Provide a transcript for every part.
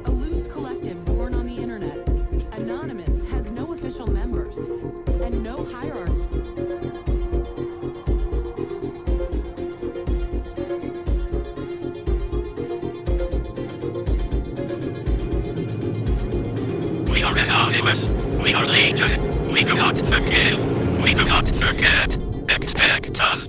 A loose collective born on the internet. Anonymous has no official members and no hierarchy. We are anonymous. We are legion. We do not forgive. We do not forget. Expect us.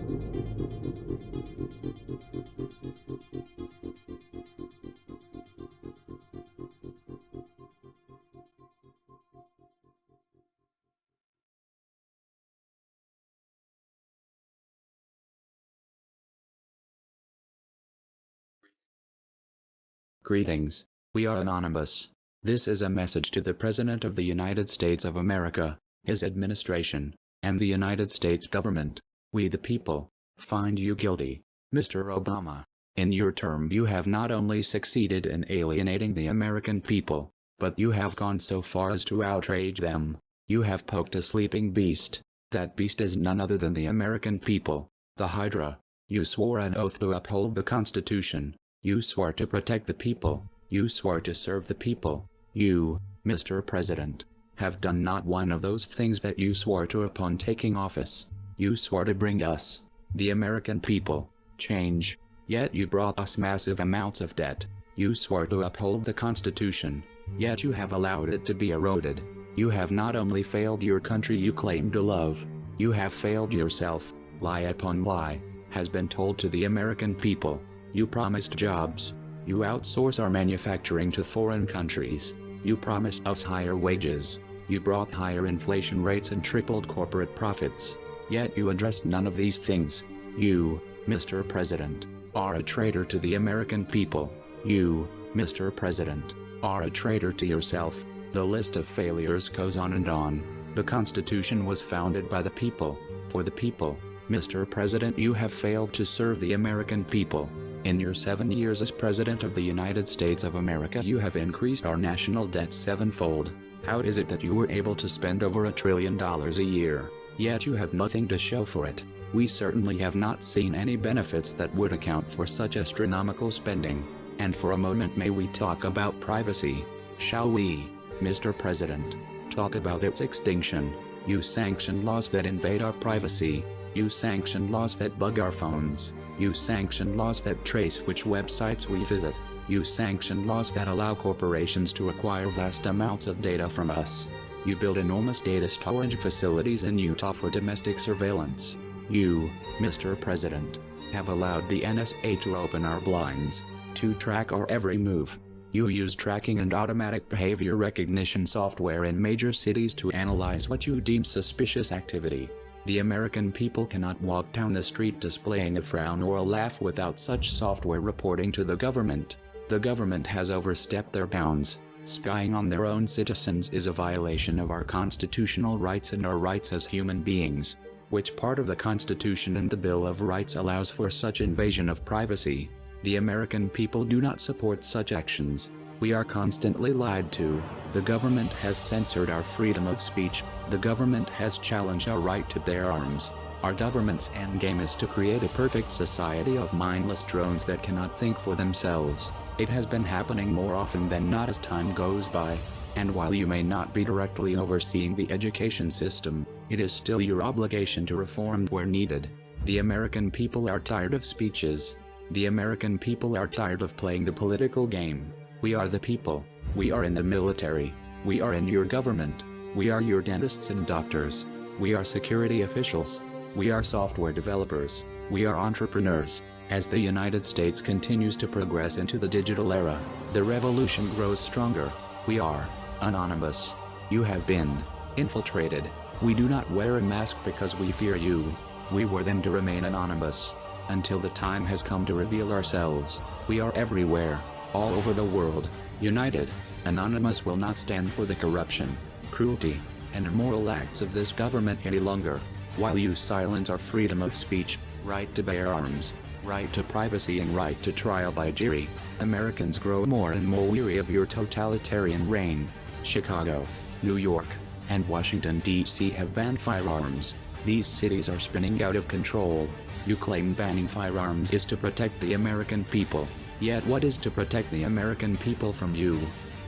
Greetings. We are Anonymous. This is a message to the President of the United States of America, his administration, and the United States government. We the people find you guilty, Mr. Obama. In your term you have not only succeeded in alienating the American people, but you have gone so far as to outrage them. You have poked a sleeping beast. That beast is none other than the American people, the Hydra. You swore an oath to uphold the Constitution. You swore to protect the people. You swore to serve the people. You, Mr. President, have done not one of those things that you swore to upon taking office. You swore to bring us, the American people, change, yet you brought us massive amounts of debt. You swore to uphold the Constitution, yet you have allowed it to be eroded. You have not only failed your country you claim to love, you have failed yourself. Lie upon lie has been told to the American people. You promised jobs. You outsource our manufacturing to foreign countries. You promised us higher wages. You brought higher inflation rates and tripled corporate profits. Yet you addressed none of these things. You, Mr. President, are a traitor to the American people. You, Mr. President, are a traitor to yourself. The list of failures goes on and on. The Constitution was founded by the people, for the people. Mr. President, you have failed to serve the American people. In your 7 years as President of the United States of America, you have increased our national debt sevenfold. How is it that you were able to spend over $1 trillion a year, yet you have nothing to show for it? We certainly have not seen any benefits that would account for such astronomical spending. And for a moment may we talk about privacy? Shall we, Mr. President, talk about its extinction? You sanction laws that invade our privacy. You sanction laws that bug our phones. You sanction laws that trace which websites we visit. You sanction laws that allow corporations to acquire vast amounts of data from us. You build enormous data storage facilities in Utah for domestic surveillance. You, Mr. President, have allowed the NSA to open our blinds, to track our every move. You use tracking and automatic behavior recognition software in major cities to analyze what you deem suspicious activity. The American people cannot walk down the street displaying a frown or a laugh without such software reporting to the government. The government has overstepped their bounds. Spying on their own citizens is a violation of our constitutional rights and our rights as human beings. Which part of the Constitution and the Bill of Rights allows for such invasion of privacy? The American people do not support such actions. We are constantly lied to. The government has censored our freedom of speech. The government has challenged our right to bear arms. Our government's endgame is to create a perfect society of mindless drones that cannot think for themselves. It has been happening more often than not as time goes by. And while you may not be directly overseeing the education system, it is still your obligation to reform where needed. The American people are tired of speeches. The American people are tired of playing the political game. We are the people. We are in the military. We are in your government. We are your dentists and doctors. We are security officials. We are software developers. We are entrepreneurs. As the United States continues to progress into the digital era, the revolution grows stronger. We are anonymous. You have been infiltrated. We do not wear a mask because we fear you. We wear them to remain anonymous. until the time has come to reveal ourselves. We are everywhere, all over the world, united. Anonymous will not stand for the corruption, cruelty, and immoral acts of this government any longer. While you silence our freedom of speech, right to bear arms, right to privacy and right to trial by jury, Americans grow more and more weary of your totalitarian reign. Chicago, New York, and Washington, D.C. have banned firearms. These cities are spinning out of control. You claim banning firearms is to protect the American people. Yet what is to protect the American people from you?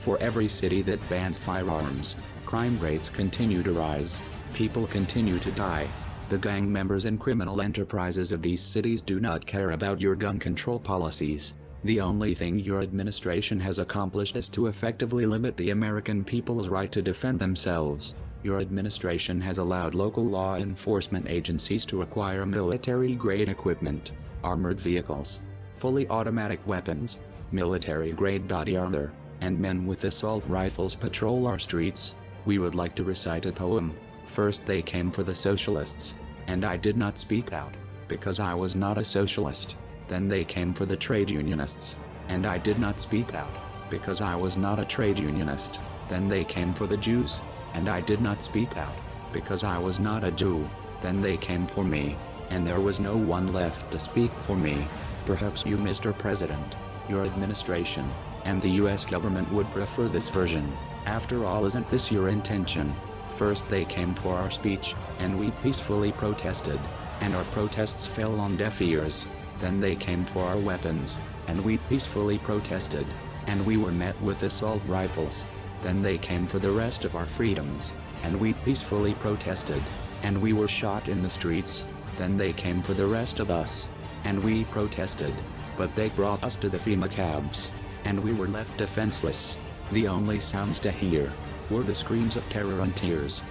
For every city that bans firearms, crime rates continue to rise. People continue to die. The gang members and criminal enterprises of these cities do not care about your gun control policies. The only thing your administration has accomplished is to effectively limit the American people's right to defend themselves. Your administration has allowed local law enforcement agencies to acquire military-grade equipment, armored vehicles, fully automatic weapons, military-grade body armor, and men with assault rifles patrol our streets. We would like to recite a poem. First they came for the socialists, and I did not speak out, because I was not a socialist. Then they came for the trade unionists, and I did not speak out, because I was not a trade unionist. Then they came for the Jews, and I did not speak out, because I was not a Jew. Then they came for me, and there was no one left to speak for me. Perhaps you, Mr. President, your administration, and the US government would prefer this version. After all, isn't this your intention? First they came for our speech, and we peacefully protested, and our protests fell on deaf ears. Then they came for our weapons, and we peacefully protested, and we were met with assault rifles. Then they came for the rest of our freedoms, and we peacefully protested, and we were shot in the streets. Then they came for the rest of us, and we protested, but they brought us to the FEMA cabs, and we were left defenseless. The only sounds to hear were the screams of terror and tears.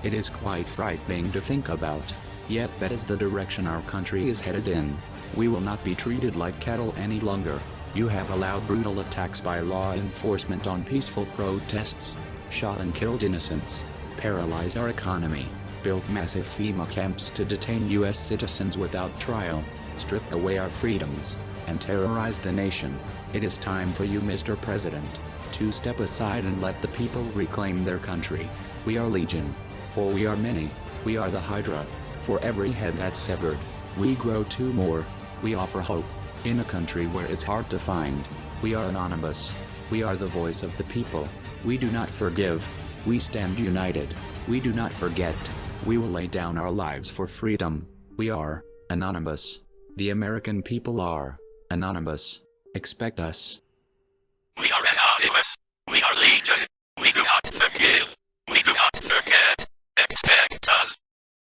It is quite frightening to think about. Yet that is the direction our country is headed in. We will not be treated like cattle any longer. You have allowed brutal attacks by law enforcement on peaceful protests, shot and killed innocents, paralyzed our economy, built massive FEMA camps to detain US citizens without trial, stripped away our freedoms, and terrorized the nation. It is time for you, Mr. President, to step aside and let the people reclaim their country. We are legion, for we are many. We are the Hydra. For every head that's severed, we grow two more. We offer hope, in a country where it's hard to find. We are anonymous. We are the voice of the people. We do not forgive. We stand united. We do not forget. We will lay down our lives for freedom. We are anonymous. The American people are anonymous. Expect us. We are anonymous. We are legion. We do not forgive. We do not forget. Expect us.